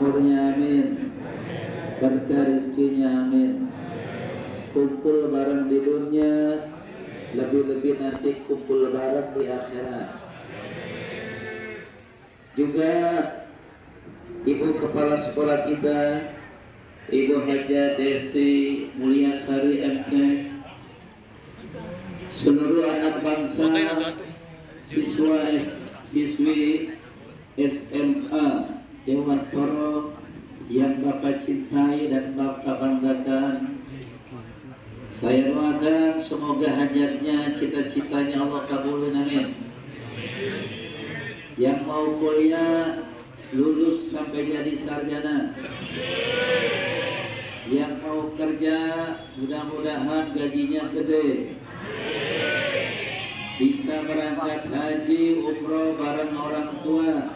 umurnya amin, berkah rizkinya amin, kumpul bareng di dunia, lebih-lebih nanti kumpul bareng di akhirat. Juga Ibu Kepala Sekolah kita, Ibu Haja Desi Mulyasari MK, seluruh anak bangsa, siswi SMA Dewantoro yang Bapak cintai dan Bapak banggakan, saya doakan semoga hajatnya, cita-citanya Allah kabulin, amin. Yang mau kuliah lulus sampai jadi sarjana, yang mau kerja mudah-mudahan gajinya gede, bisa berangkat haji umroh bareng orang tua,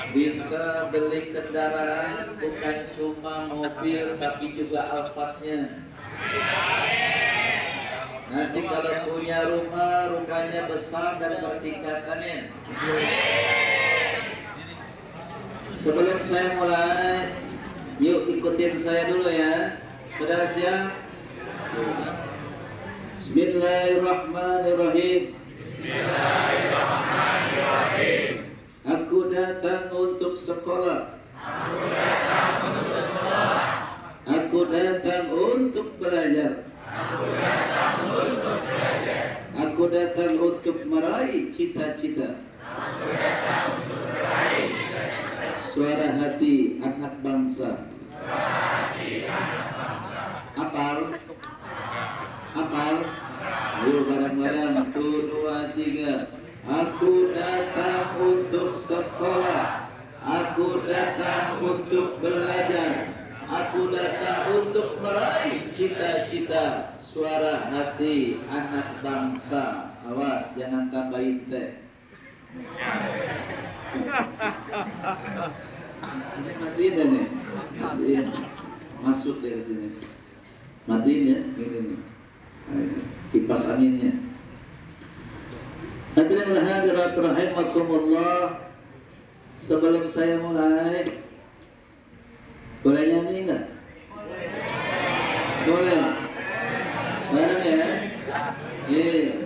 bisa beli kendaraan bukan cuma mobil tapi juga Alphardnya. Nanti kalau punya rumah, rumahnya besar dan bertingkat, amin. Sebelum saya mulai, yuk ikutin saya dulu ya. Saudara siap? Bismillahirrahmanirrahim. Bismillahirrahmanirrahim. Aku datang untuk sekolah. Aku datang untuk sekolah. Aku datang untuk belajar. Aku datang untuk belajar. Aku datang untuk meraih cita-cita. Aku datang untuk meraih cita-cita. Suara hati anak bangsa. Suara hati anak bangsa. Apal? Apal? Ayo bareng-bareng. 1, 2, 3. Aku datang untuk sekolah. Aku datang untuk belajar. Aku datang untuk meraih cita-cita. Suara hati anak bangsa. Awas jangan tambahin teh. Ini matiin ya nih. Matiin. Masuk dari sini. Matiin ya. Ini nih. Kipas anginnya. Hadirin dan hadirat rahimakumullah. Sebelum saya mulai, boleh nyanyi enggak? Boleh. Bareng ya. Iya.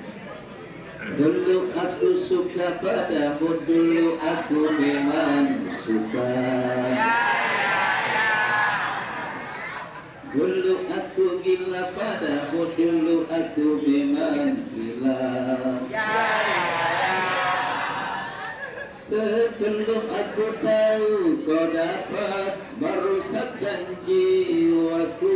Dulu aku suka padamu, dulu aku memang suka. Dulu aku gila padamu, dulu aku memang gila. Sebelum aku tahu kau dapat merusakkan jiwaku,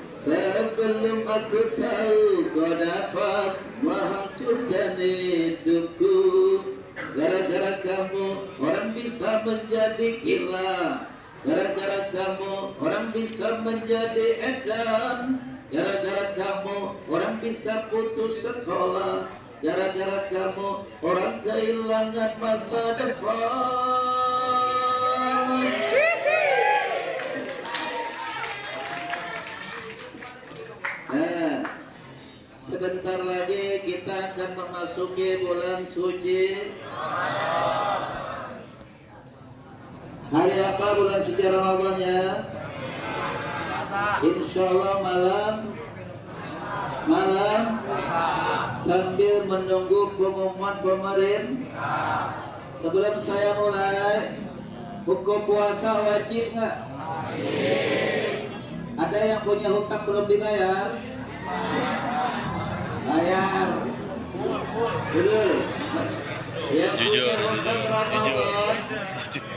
sebelum aku tahu kau dapat menghancurkan hidupku. Gara-gara kamu orang bisa menjadi gila. Gara-gara kamu orang bisa menjadi edan. Gara-gara kamu orang bisa putus sekolah. Gara-gara kamu orang kehilangan masa depan. Nah, sebentar lagi kita akan memasuki bulan suci. Hari apa bulan suci Ramadannya? Insya Allah malam sambil menunggu pengumuman pemerintah. Sebelum saya mulai, hukum puasa wajib nggak? Ada yang punya hutang belum dibayar? Bayar. Betul. Yang punya hutang Ramadan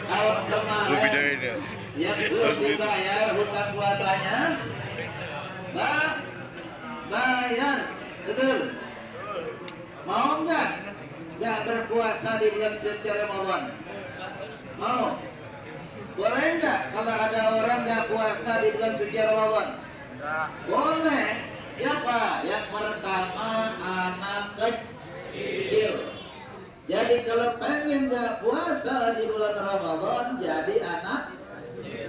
tahun kemarin, yang belum dibayar hutang puasanya, bayar. Betul. Mau nggak berpuasa di bulan suci Ramadan? Mau? Boleh nggak kalau ada orang nggak puasa di bulan suci Ramadan? Boleh. Siapa? Yang pertama anak kecil. Jadi kalau pengen nggak puasa di bulan Ramadan, jadi anak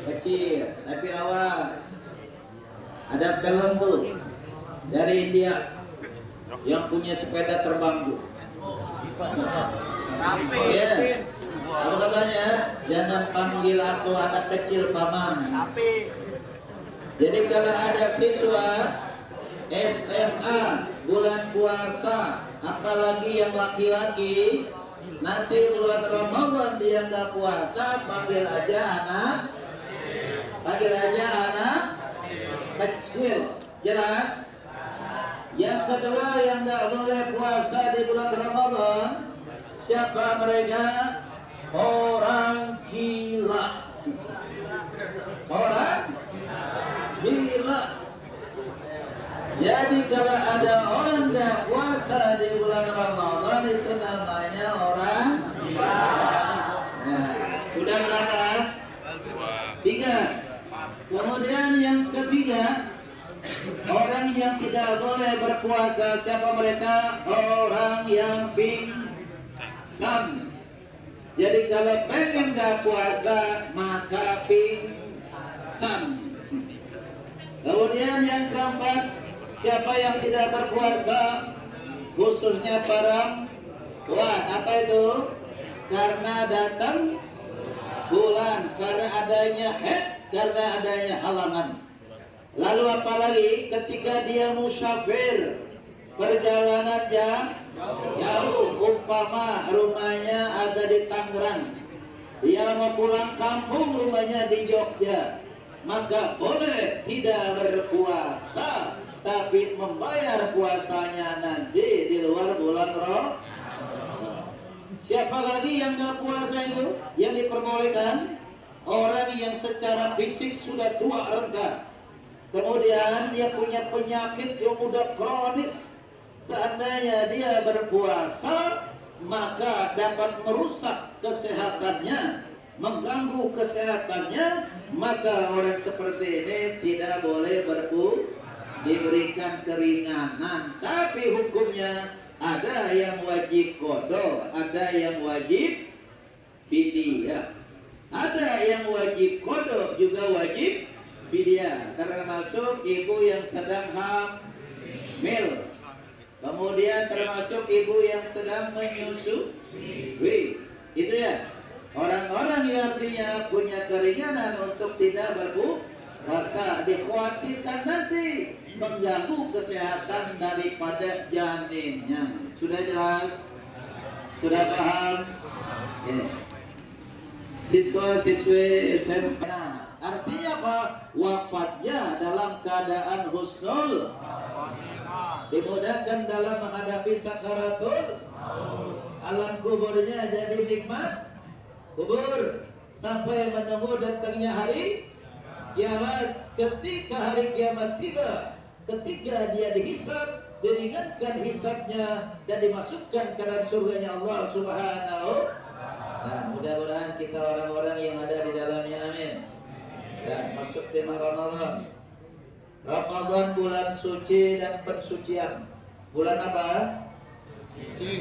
kecil. Tapi awas, ada film tuh dari India yang punya sepeda terbang tuh. Ya. Apa katanya? Jangan panggil aku anak kecil paman. Jadi kalau ada siswa SMA bulan puasa, apalagi yang laki-laki, nanti bulan Ramadan dia nggak puasa, panggil aja anak kecil. Jelas? Yang kedua yang nggak boleh puasa di bulan Ramadan, siapa mereka? Orang gila. Orang gila. Jadi kalau ada orang nggak puasa di bulan Ramadan, itu namanya orang gila. Nah, udah berapa? 3. Kemudian yang ketiga, orang yang tidak boleh berpuasa, siapa mereka? Orang yang pingsan. Jadi kalau pengen gak puasa, maka pingsan. Kemudian yang keempat, siapa yang tidak berpuasa, khususnya perempuan. Apa itu? Karena datang bulan, karena adanya haid, karena adanya halangan. Lalu apalagi ketika dia musafir, perjalanan jauh, umpama rumahnya ada di Tangerang, dia mau pulang kampung, rumahnya di Jogja, maka boleh tidak berpuasa, tapi membayar puasanya nanti di luar bulan Ramadan. Siapa lagi yang nggak puasa itu? Yang diperbolehkan orang yang secara fisik sudah tua renta, kemudian dia punya penyakit yang udah kronis. Seandainya dia berpuasa, maka dapat merusak kesehatannya, mengganggu kesehatannya, maka orang seperti ini tidak boleh berpuasa, diberikan keringanan. Tapi hukumnya ada yang wajib qada, ada yang wajib fidyah. Ada yang wajib qada, juga wajib fidyah, termasuk ibu yang sedang hamil. Kemudian termasuk ibu yang sedang menyusui. Itu ya. Orang-orang yang artinya punya keringanan untuk tidak berpuasa, dikhawatirkan nanti mengganggu kesehatan daripada janinnya. Sudah jelas? Sudah paham? Ya. Siswa-siswi SMP. Nah, artinya apa? Wafatnya dalam keadaan husnul, dimudahkan dalam menghadapi sakaratul, alam kuburnya jadi nikmat kubur sampai menunggu datangnya hari kiamat. Ketika hari kiamat tiba, ketika dia dihisab, diringankan hisabnya dan dimasukkan ke dalam surganya Allah Subhanahu. Nah, mudah-mudahan kita orang-orang yang ada di dalamnya, amin. Dan masuk tema Ramadan. Ramadan bulan suci dan pensucian. Bulan apa?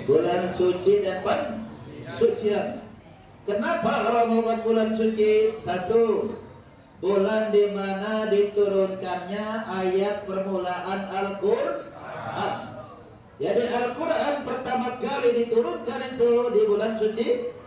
Bulan suci dan pensucian. Kenapa Ramadan bulan suci? 1. Bulan di mana diturunkannya ayat permulaan Al-Qur'an. Jadi Al-Qur'an pertama kali diturunkan itu di bulan suci.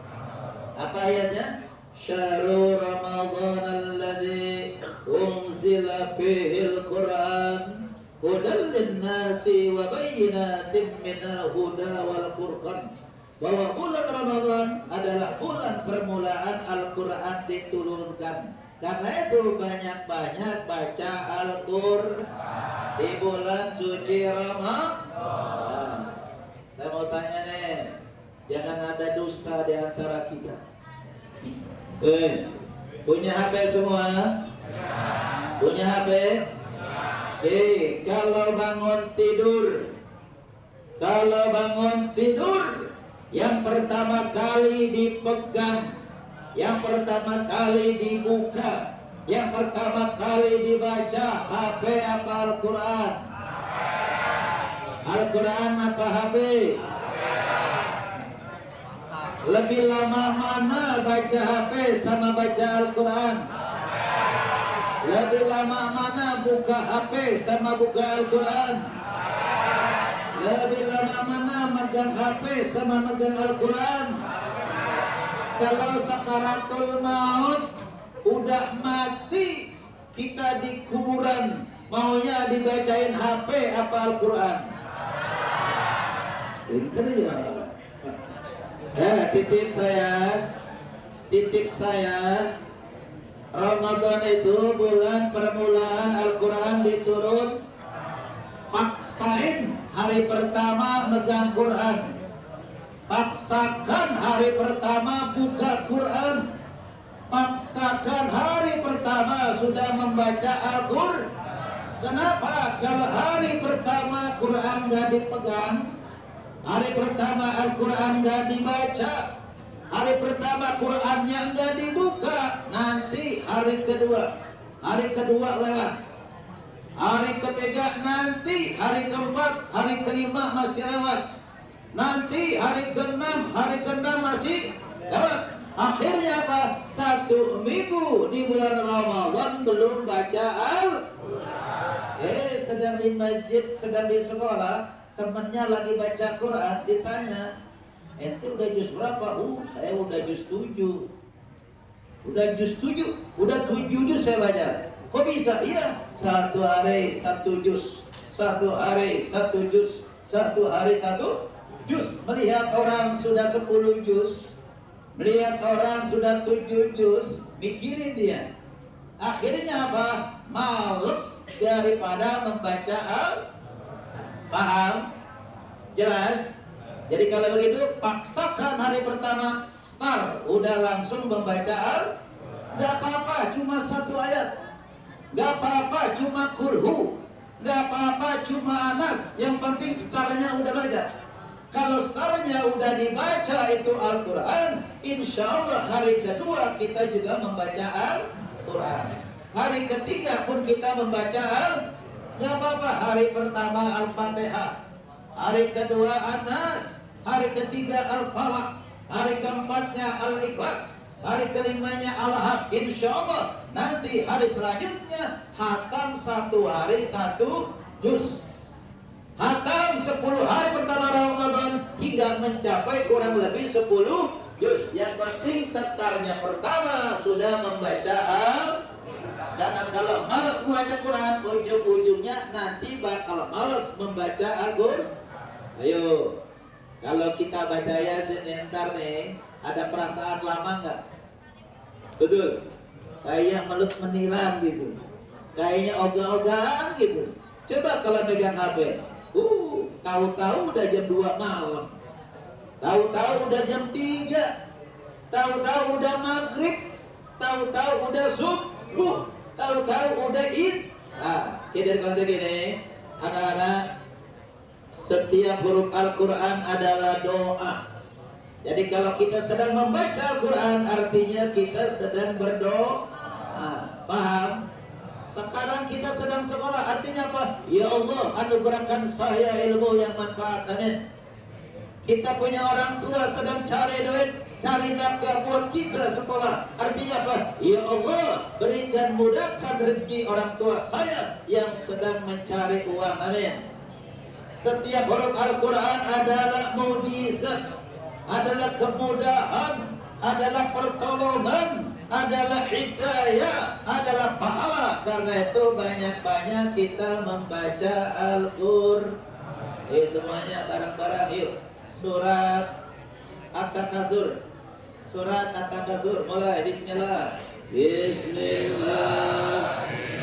Apa ayatnya? Syahrul Ramadhan alladzi unzila fihil Qur'an hudan lin-nasi wa bayyinatin minal huda wal furqan. Bahwa bulan Ramadan adalah bulan permulaan Al-Qur'an diturunkan. Karena itu banyak-banyak baca Al-Qur'an di bulan suci Ramadan. Saya mau tanya nih, jangan ada dusta di antara kita. Punya HP semua? Punya HP? Kalau bangun tidur, yang pertama kali dipegang, yang pertama kali dibuka, yang pertama kali dibaca HP apa Al-Quran? Al-Quran apa HP? Lebih lama mana baca HP sama baca Al-Quran? Lebih lama mana buka HP sama buka Al-Quran? Lebih lama mana megang HP sama megang Al-Quran? Kalau sakaratul maut udah mati, kita di kuburan maunya dibacain HP apa Al-Quran? Pinter ya. Titip saya, Ramadan itu bulan permulaan Al-Quran diturun. Paksain hari pertama megang Quran, paksakan hari pertama buka Quran, paksakan hari pertama sudah membaca Al-Quran. Kenapa? Kalau hari pertama Quran gak dipegang, hari pertama Al-Quran gak dibaca, hari pertama Qurannya gak dibuka, nanti hari kedua lewat, hari ketiga nanti, hari keempat, hari kelima masih lewat, nanti hari keenam masih lewat. Akhirnya apa? 1 minggu di bulan Ramadan belum baca Al-Quran. Sedang di masjid, sedang di sekolah, temennya lagi baca Quran, ditanya, ente udah juz berapa? Saya udah juz 7. Udah juz 7? Udah 7 juz saya baca. Kok bisa? Iya, 1 hari 1 juz, 1 hari 1 juz, 1 hari 1 juz. Melihat orang sudah 10 juz, melihat orang sudah 7 juz, mikirin dia. Akhirnya apa? Males daripada membaca Paham? Jelas? Jadi kalau begitu, paksakan hari pertama start, udah langsung membaca Gak apa-apa, cuma 1 ayat. Gak apa-apa, cuma kulhu. Gak apa-apa, cuma Anas. Yang penting startnya udah baca. Kalau startnya udah dibaca itu Al-Quran, insya Allah hari kedua kita juga membaca Al-Quran. Hari ketiga pun kita membaca gak apa-apa. Hari pertama Al-Fatihah, hari kedua Anas, hari ketiga Al-Falaq, hari keempatnya Al-Ikhlas, hari kelimanya Al-Haq. Insya Allah nanti hari selanjutnya hatam 1 hari 1 juz. Hatam 10 hari pertama Ramadan hingga mencapai kurang lebih 10 juz. Yang penting setarnya pertama sudah membaca karena kalau malas membaca Quran, ujung-ujungnya nanti bakal malas membaca Al-Quran. Ayo, kalau kita baca Yasin ntar nih, ada perasaan lama nggak? Betul? Kayak melut meniran gitu, kayaknya ogah-ogahan gitu. Coba kalau megang HP, tahu-tahu udah jam 2 malam, tahu-tahu udah jam 3, tahu-tahu udah maghrib, tahu-tahu udah subuh, tahu-tahu udah isya. Dari konteks ini, anak-anak, setiap huruf Al-Quran adalah doa. Jadi kalau kita sedang membaca Al-Quran, artinya kita sedang berdoa. Paham? Sekarang kita sedang sekolah, artinya apa? Ya Allah, anugerahkan saya ilmu yang manfaat. Amin. Kita punya orang tua sedang cari duit, cari nafkah buat kita sekolah, artinya apa? Ya Allah, berikan mudahkan rezeki orang tua saya yang sedang mencari uang. Amin. Setiap huruf Al-Quran adalah mukjizat, adalah kemudahan, adalah pertolongan, adalah hidayah, adalah pahala. Karena itu banyak-banyak kita membaca Al-Quran. Semuanya bareng-bareng yuk. Surat At-Takatsur. Surat At-Takatsur, mulai. Bismillah. Bismillahirrahmanirrahim.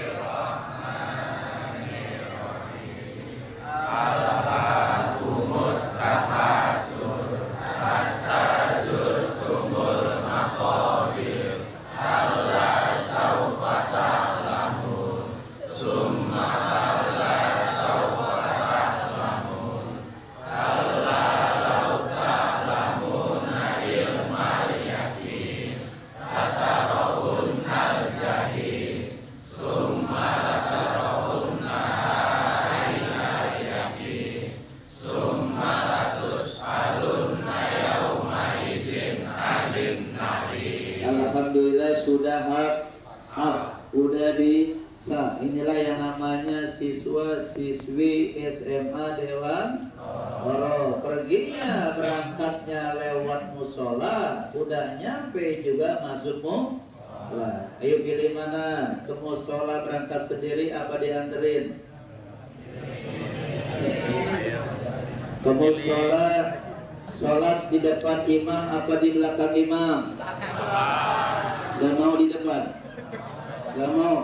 Alhaakumut takatsur hatta zurtumul maqabir. Kalla sawfa ta'lamun, summa kalla sawfa ta'lamun, kalla law ta'lamuna ilmal yaqin latarawunnal jahim, summa latarawunnaha ainal yaqin, summa latus'alunna yawma idzin 'anil na'im. Alhamdulillah sudah udah bisa. Inilah yang namanya siswa-siswi SMA Dewan perginya berangkatnya lewat musola, udah nyampe juga masuk musola. Ayo pilih mana? Ke musola berangkat sendiri apa dianterin? Ke musola sholat di depan imam apa di belakang imam? Gak mau di depan? Gak mau?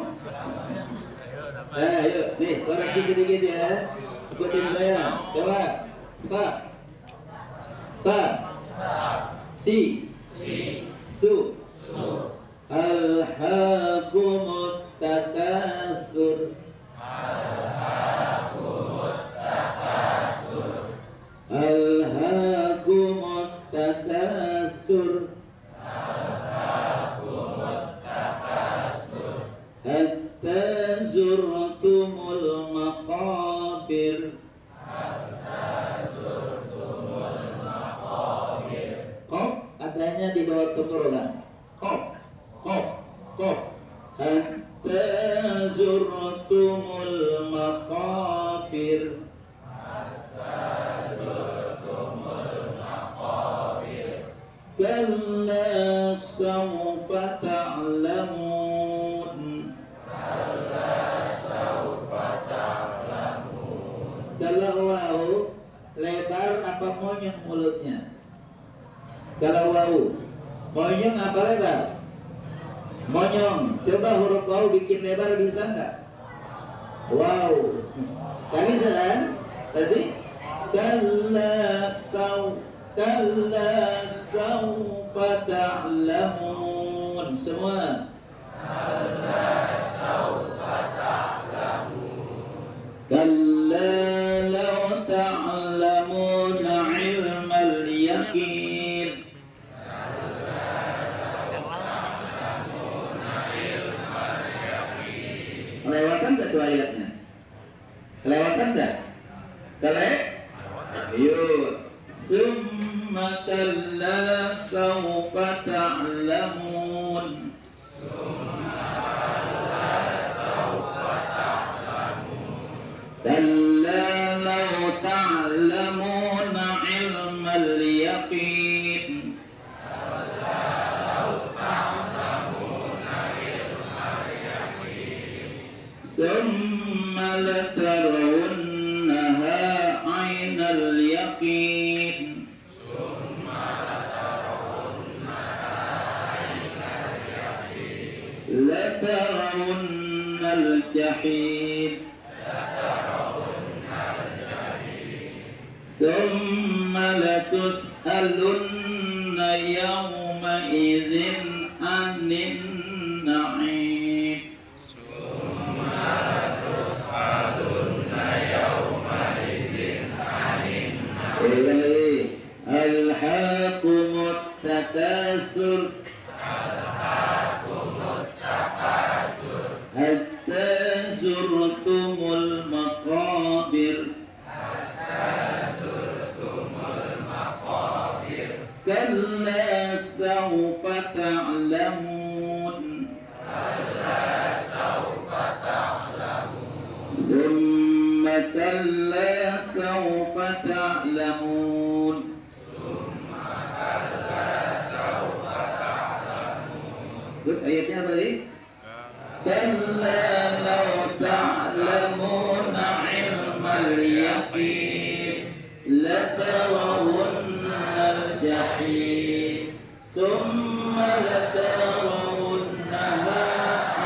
Ayo, nih koreksi sedikit ya. Ikutin saya. Coba. Si. Su. Alhaakumut takatsur. Alhaakumut takatsur. Hatta zurtumul maqabir. Qaf adanya di bawah tenggorokan. Qaf. Hatta zurtumul maqabir. Kalla sawfa ta'lamun. Kalau wau lebar apa monyong mulutnya? Kalau wau monyong apa lebar? Monyong. Coba huruf wau bikin lebar bisa nggak? Wow. Gak bisa kan? Tadi kalla sawfa ta'lamun. Semua. Kalla law ta'lamuna ilmal yaqin. Kelewatan gak tuh ayatnya? Kelewatan gak? Ayo. Summa kalla sawfa ta'lamun. Kalla law ta'lamuna ilmal yaqin. Summa latarawunnaha aynal yaqin. Latarawunnal jahim. Summa latus'alunna yawma idzin anin na'im. Alhaakumut takatsur. Hatta zurtumul maqabir. Kalla sawfa ta'lamun. Thumma kalla sawfa ta'lamun. Terus ayatnya apa lagi? Kalla law ta'lamuna ilmal yaqin latarawunnal jahim. Summa latarawunnaha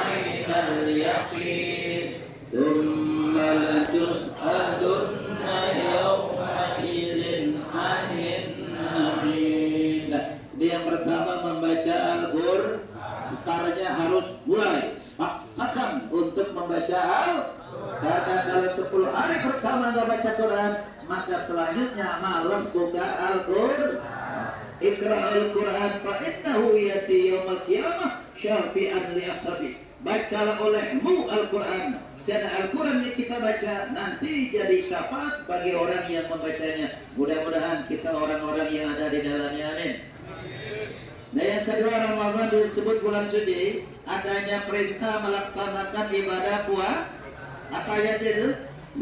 aynal yaqin. Summa latus'alunna yawma idzin anin na'im. Nah, ini yang pertama membaca Al-Qur'an. Startnya harus mulai, paksakan untuk membaca Al-Qur'an. Kalau 10 hari pertama nggak baca Quran, maka selanjutnya malas buka Al-Qur'an. Iqra'ul Qur'an fa innahu yati yaumil qiyamah syafi'an li ashabi. Bacalah olehmu Al-Qur'an, dan Al-Qur'an yang kita baca nanti jadi syafaat bagi orang yang membacanya. Mudah-mudahan kita orang-orang yang ada di dalamnya. Amin. Nah, yang kedua, Ramadan disebut bulan suci, adanya perintah melaksanakan ibadah puasa. Apa ayatnya itu?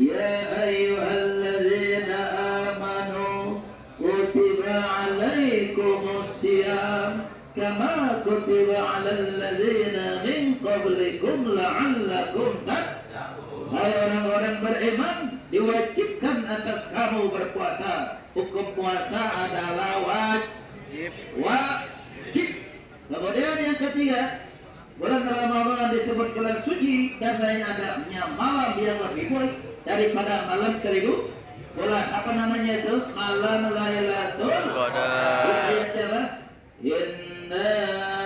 Ya ayyuhalladzina amanu kama kutiba 'alal ladzina min qablikum la'allakum tattaqun. Hai orang-orang beriman, diwajibkan atas kamu berpuasa. Hukum puasa adalah wajib. Kemudian yang ketiga, bulan Ramadan disebut bulan suci karena adanya malam yang lebih mulia daripada malam 1000 bulan. Apa namanya itu? Malam Lailatul Qadar. Ayatnya apa? Inna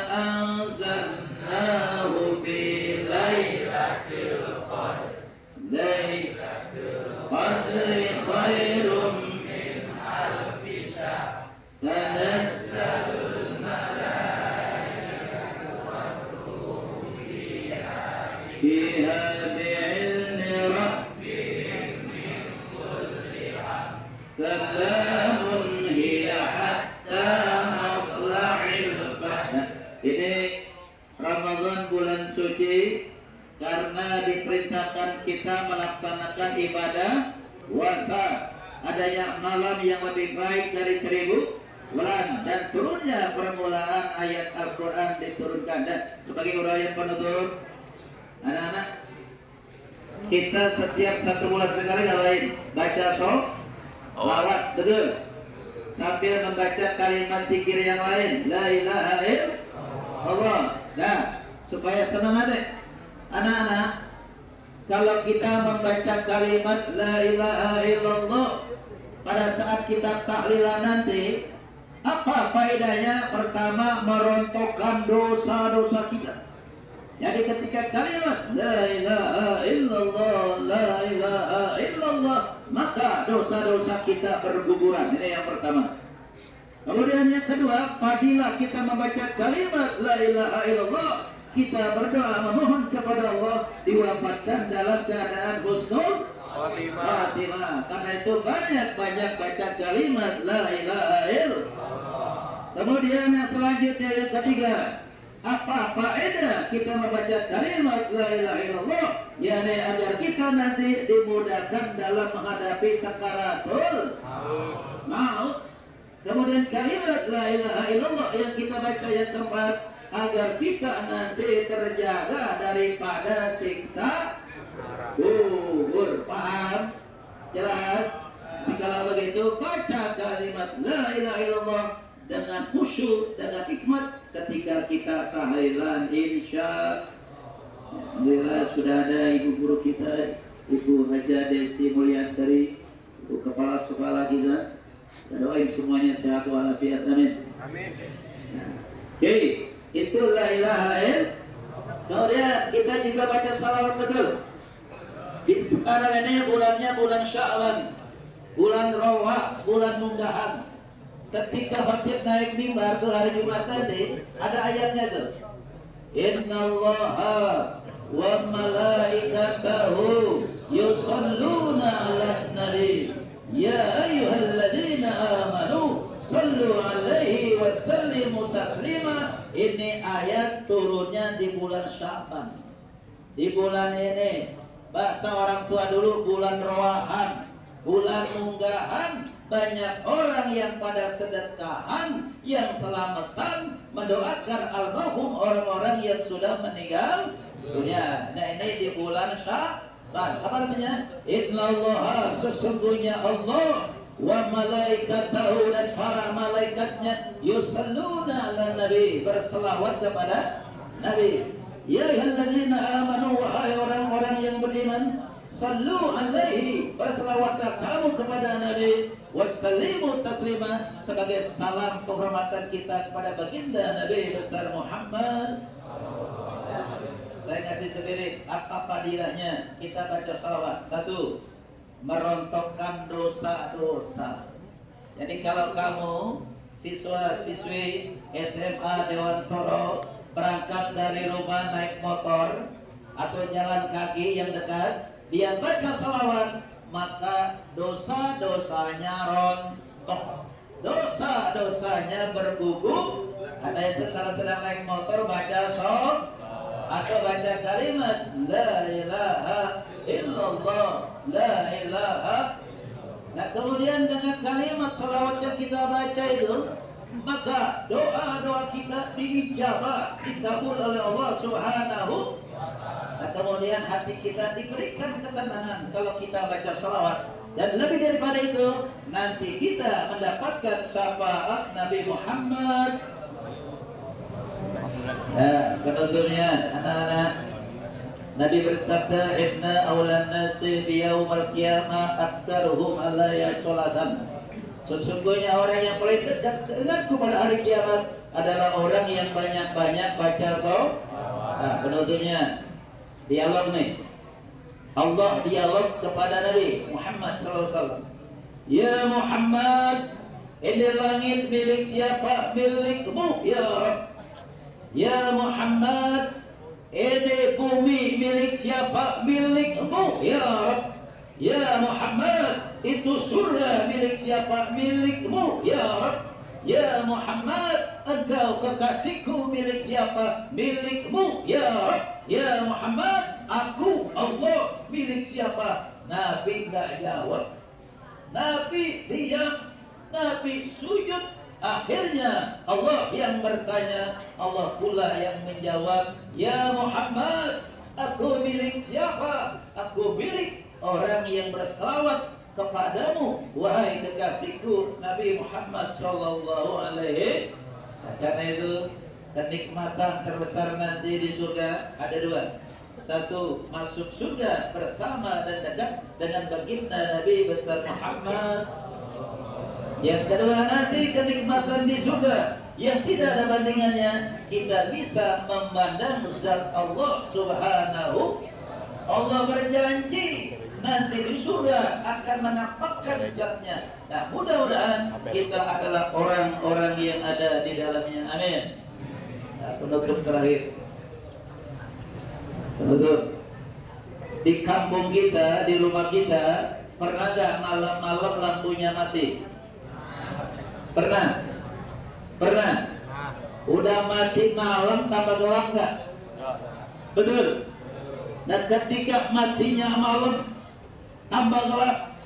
anzalnahu fi lailatul qadr. Lailatul qadri khairum min alfi syahr. Tanazzalul malaikatu war-ruhu fiha bi'izni rabbihim min kulli amr. Salamun hiya hatta matla'il fajr. Ini Ramadan bulan suci karena diperintahkan kita melaksanakan ibadah puasa. Adanya malam yang lebih baik dari 1000 bulan dan turunnya permulaan ayat Al-Quran diturunkan. Dan sebagai uraian penutup, anak-anak, kita setiap 1 bulan sekali ngapain? Baca sholawat, betul? Sambil membaca kalimat zikir yang lain, la ilaha illallah. Nah, supaya senang aja anak-anak, kalau kita membaca kalimat la ilaha illallah pada saat kita tahlilan nanti, apa faedahnya? Pertama, merontokkan dosa-dosa kita. Jadi ketika kalimat la ilaha illallah, la ilaha illallah, maka dosa-dosa kita berguguran. Ini yang pertama. Kemudian yang kedua, apabila kita membaca kalimat la ilaha illallah, kita berdoa memohon kepada Allah diwafatkan dalam keadaan husnul khatimah. Karena itu banyak baca kalimat la ilaha illallah. Kemudian yang selanjutnya yang ketiga, apa faedah kita membaca kalimat la ilaha illallah? Yani agar kita nanti dimudahkan dalam menghadapi sakaratul maut. Kemudian kalimat la ilaha illallah yang kita baca yang keempat, agar kita nanti terjaga daripada siksa kubur. Paham? Jelas? Kalau begitu, baca kalimat la ilaha illallah dengan khusyuk, dengan hikmat ketika kita tahlilan, insya Allah. Sudah ada ibu guru kita, Ibu Haja Desi Mulyasari, Ibu Kepala Sekolah kita. Kita doain semuanya sehat walafiat, amin. Amin. Oke, itu la ilaha illallah. Kemudian kita juga baca salawat, betul. Di sekarang ini bulannya bulan Sya'ban, bulan Rawah, bulan Munggahan. Ketika khatib naik mimbar ke hari Jumat tadi, ada ayatnya tuh. Innallaha wa malaikatahu yusalluna 'alan nabi ya ayyuhalladzina amanu sallu 'alaihi wa sallimu taslima. Ini ayat turunnya di bulan Sya'ban. Di bulan ini, bahasa orang tua dulu, bulan Rawahan, bulan Munggahan, banyak orang yang pada sedekahan, yang selamatan, mendoakan almarhum orang-orang yang sudah meninggal dunia. Nah, ini di bulan Sya'ban. Apa artinya? Innallaha, sesungguhnya Allah, wa malaikatahu, dan para malaikatnya, yusalluna ala nabi, berselawat kepada Nabi. Ya ayyuhalladzina amanu, wahai orang-orang yang beriman, sallu alaihi, berselawatlah kamu kepada Nabi, wassallimu taslima, sebagai salam penghormatan kita kepada baginda Nabi besar Muhammad. Saya kasih spirit, apa fadilahnya kita baca salawat? 1, merontokkan dosa-dosa. Jadi kalau kamu siswa-siswi SMA Dewantoro berangkat dari rumah naik motor atau jalan kaki yang dekat, dia baca salawat, maka dosa-dosanya rontok, dosa-dosanya bergugur. Ada yang kalau sedang naik motor baca salawat atau baca kalimat la ilaha illallah, la ilaha. Nah, kemudian dengan kalimat salawat yang kita baca itu, maka doa-doa kita diijabah, dikabul oleh Allah Subhanahu. Nah, kemudian hati kita diberikan ketenangan kalau kita baca salawat. Dan lebih daripada itu, nanti kita mendapatkan syafaat Nabi Muhammad. Penutupnya, anak-anak, Nabi bersabda, "Inna awlan nasi biyaumil qiyamah aktsaruhum alayya sholatan." Sesungguhnya orang yang paling dekat denganku pada hari kiamat adalah orang yang banyak-banyak baca salawat. Nah, penutupnya dialog nih. Allah dialog kepada Nabi Muhammad SAW. Ya Muhammad, ini langit milik siapa? Milikmu ya Rabb. Ya Muhammad, ini bumi milik siapa? Milikmu ya Rabb. Ya Muhammad, itu surga milik siapa? Milikmu ya Rabb. Ya Muhammad, engkau kekasihku milik siapa? Milikmu ya Rabb. Ya Muhammad, aku Allah milik siapa? Nabi enggak jawab. Nabi diam. Nabi sujud. Akhirnya Allah yang bertanya, Allah pula yang menjawab. Ya Muhammad, aku milik siapa? Aku milik orang yang bersalawat kepadamu, wahai kekasihku Nabi Muhammad sallallahu alaihi. Karena itu kenikmatan terbesar nanti di surga ada dua. Satu, masuk surga bersama dan dekat dengan baginda Nabi besar Muhammad. Yang kedua, nanti kenikmatan di surga yang tidak ada bandingannya, kita bisa memandang zat Allah Subhanahu. Allah berjanji nanti di surga akan menampakkan zatnya. Nah, mudah-mudahan kita adalah orang-orang yang ada di dalamnya. Amin. Nah, penutup terakhir. Penutup. Di kampung kita, di rumah kita, pernah gak malam-malam lampunya mati? Pernah? Pernah? Udah mati malam tambah gelap gak? Betul. Dan ketika matinya malam tambah gelap,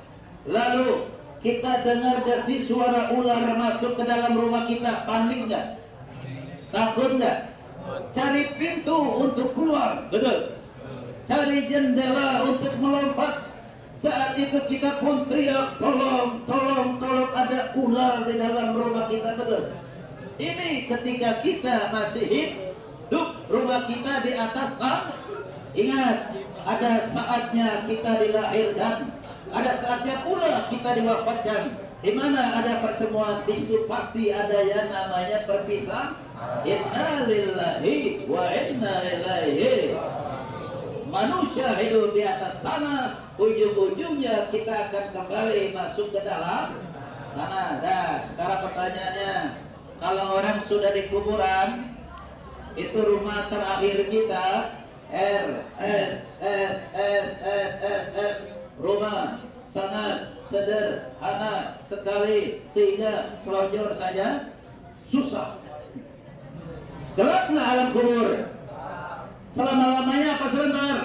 lalu kita dengar desi suara ular masuk ke dalam rumah kita, panik nggak? Takut nggak? Cari pintu untuk keluar, betul. Cari jendela untuk melompat. Saat itu kita pun teriak, tolong, tolong, tolong, ada ular di dalam rumah kita, betul. Ini ketika kita masih hidup, rumah kita di atas tanah. Ingat, ada saatnya kita dilahirkan, ada saatnya pula kita diwafatkan. Di mana ada pertemuan, di situ pasti ada yang namanya perpisahan. Inna lillahi wa inna ilaihi. Manusia hidup di atas tanah, ujung-ujungnya kita akan kembali masuk ke dalam tanah. Nah, sekarang pertanyaannya, kalau orang sudah di kuburan, itu rumah terakhir kita. S, rumah sangat sederhana sekali sehingga selonjor saja susah. Gelapnya alam kubur. Selama-lamanya apa sebentar?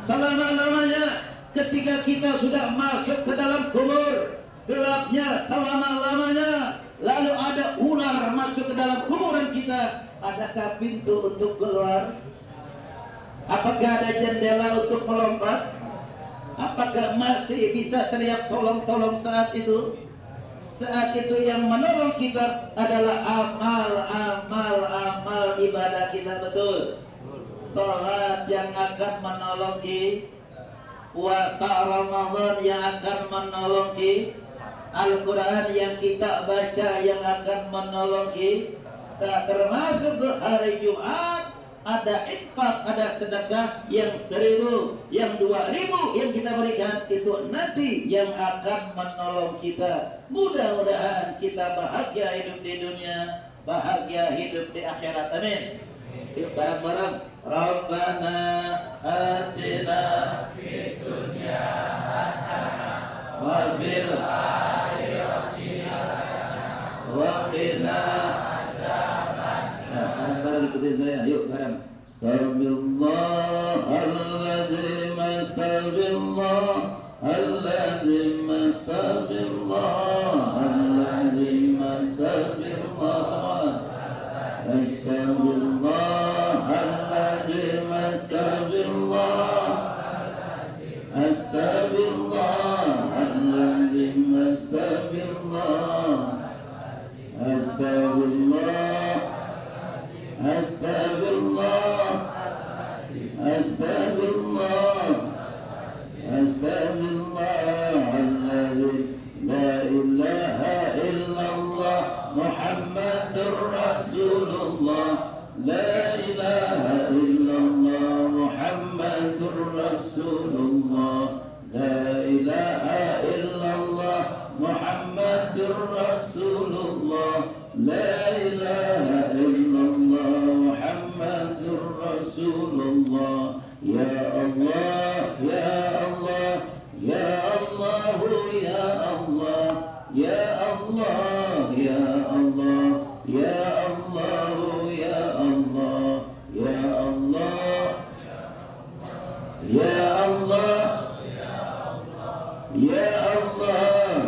Selama-lamanya. Ketika kita sudah masuk ke dalam kubur, gelapnya selama-lamanya. Lalu ada ular masuk ke dalam kuburan kita. Adakah pintu untuk keluar? Apakah ada jendela untuk melompat? Apakah masih bisa teriak tolong-tolong saat itu? Saat itu yang menolong kita adalah amal ibadah kita, betul. Salat yang akan menolong kita, puasa Ramadan yang akan menolong kita, Al-Quran yang kita baca yang akan menolong kita, termasuk hari Jumat. Ada infak, ada sedekah yang 1000, yang 2000 yang kita berikan, itu nanti yang akan menolong kita. Mudah-mudahan kita bahagia hidup di dunia, bahagia hidup di akhirat. Amin. Yuk bareng-bareng. Rabbana atina fid dunya hasanah wa fil akhirati hasanah wa qina. Ikutin saya, yuk bareng. Astagfirullahaladzim, astagfirullahaladzim, astagfirullahaladzim, astagfirullahaladzim. Astaghfirullahaladzim, astaghfirullahaladzim, astaghfirullahaladzim, la ilaha illallah Muhammadur Rasulullah, la ilaha illallah Muhammadur Rasulullah, la ilaha illallah Muhammadur Rasulullah, la ilaha illallah Muhammadur Rasulullah. Ya Allah, ya Allah, ya Allah, ya Allah, ya Allah, ya Allah, ya Allah, ya Allah, ya Allah, ya Allah, ya Allah,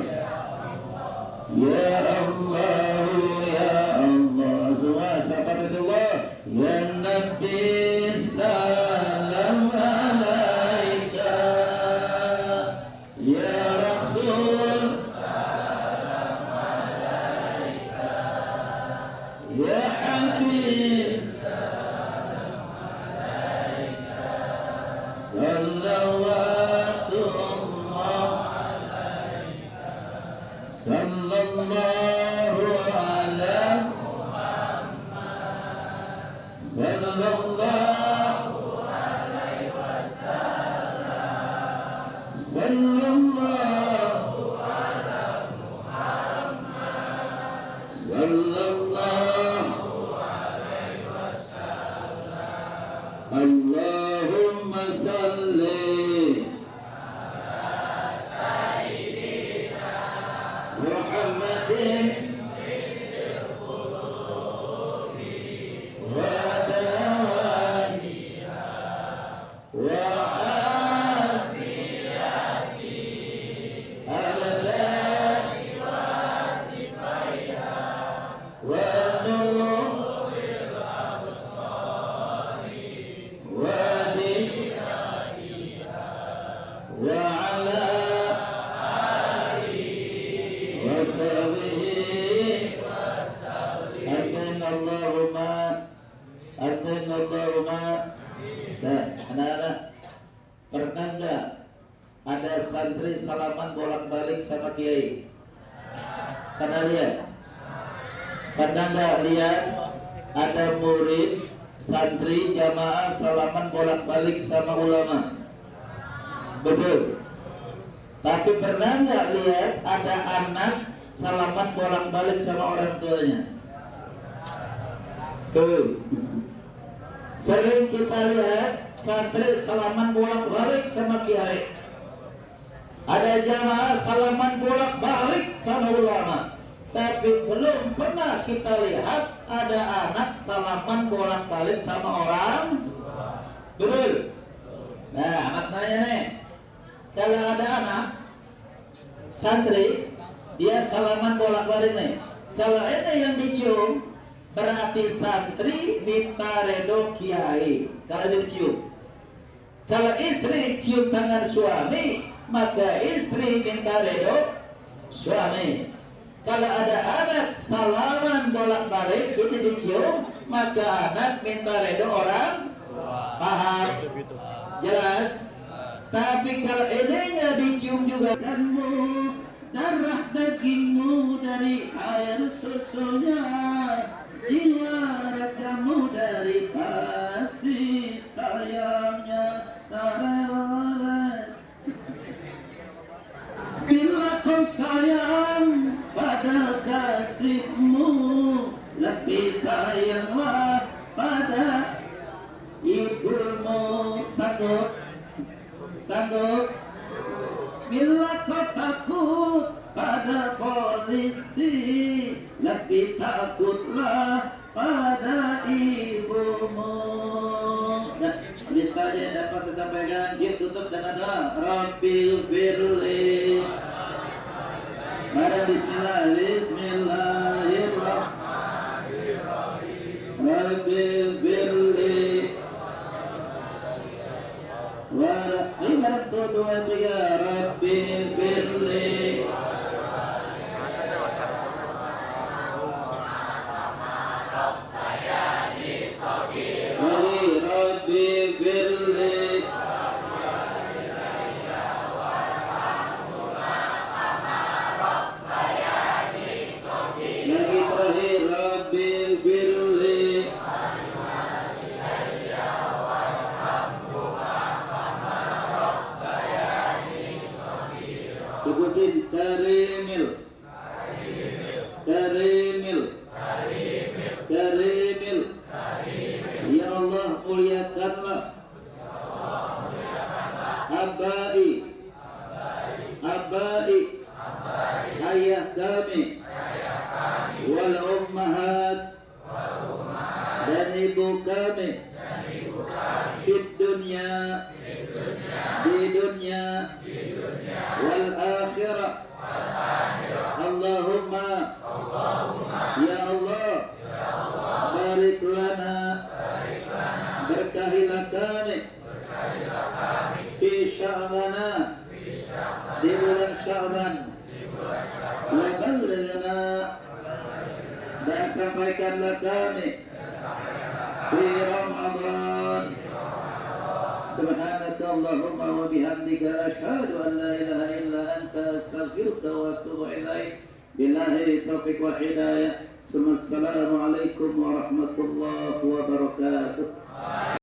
ya Allah, ya Allah. Semua sahabat Rasulullah, ya Nabi salam alaika, ya Rasul salam alaika, ya Habib salam alaika, salawatullah alaika, sallallahu ala Muhammad, sallallahu alaihi wasallam, sallallahu ala Muhammad, sallallahu alaihi wasallam. Allahumma salli ala sayyidina Muhammadin wa dawaiha wa afiyati abadani wa sifaiha wa nuril absari wa dinaiha wa ala alihi wa sahbihi wa sallim. Allahumma. Nah, anak-anak, pernah nggak ada santri salaman bolak-balik sama kiai? Pernah lihat? Pernah nggak lihat ada murid santri jamaah salaman bolak-balik sama ulama? Betul. Tapi pernah nggak lihat ada anak salaman bolak-balik sama orang tuanya? Tuh. Sering kita lihat santri salaman bolak-balik sama kiai. Ada jamaah salaman bolak-balik sama ulama. Tapi belum pernah kita lihat ada anak salaman bolak-balik sama orang. Betul. Nah, maknanya nih, kalau ada anak santri dia salaman bolak-balik nih. Kalau ini yang dicium, berarti santri minta redo kiai kalau dicium. Kalau istri cium tangan suami, maka istri minta redo suami. Kalau ada anak salaman bolak-balik ini dicium, maka anak minta redo orang. Paham? Jelas? Tapi kalau ininya dicium juga, kamu darah dagingmu dari air susunya, jiwa ragamu dari kasih sayangnya, tareles. Bila kau sayang pada kasihmu, lebih sayanglah pada ibumu. Sanggup? Bila kau takut pada polisi, lebih takutlah pada ibumu. Nah, bisa aja dapat saya sampaikan. Dia tutup dengan doa, Rabbil firli. Mari bismillah, bismillahirrahmanirrahim. Rabbi firli lima dua tiga Rabbi firli Rabbi firli lagi terakhir Rabbi firli sebutin karimil ya Allah muliakanlah abai ayah kami wal ummahat dan ibu kami di dunia wal akhirah Allahumma ya Allah barik lana berkahilah kami fi sya'bana di bulan Sya'ban wa ballighna dan sampaikanlah kami di Ramadan. Subhanaka Allahumma wa bihamdika asyhadu an la ilaha illa anta astaghfiruka wa atubu ilaik. Billahi taufiq wal hidayah. Assalamualaikum warahmatullahi wabarakatuh.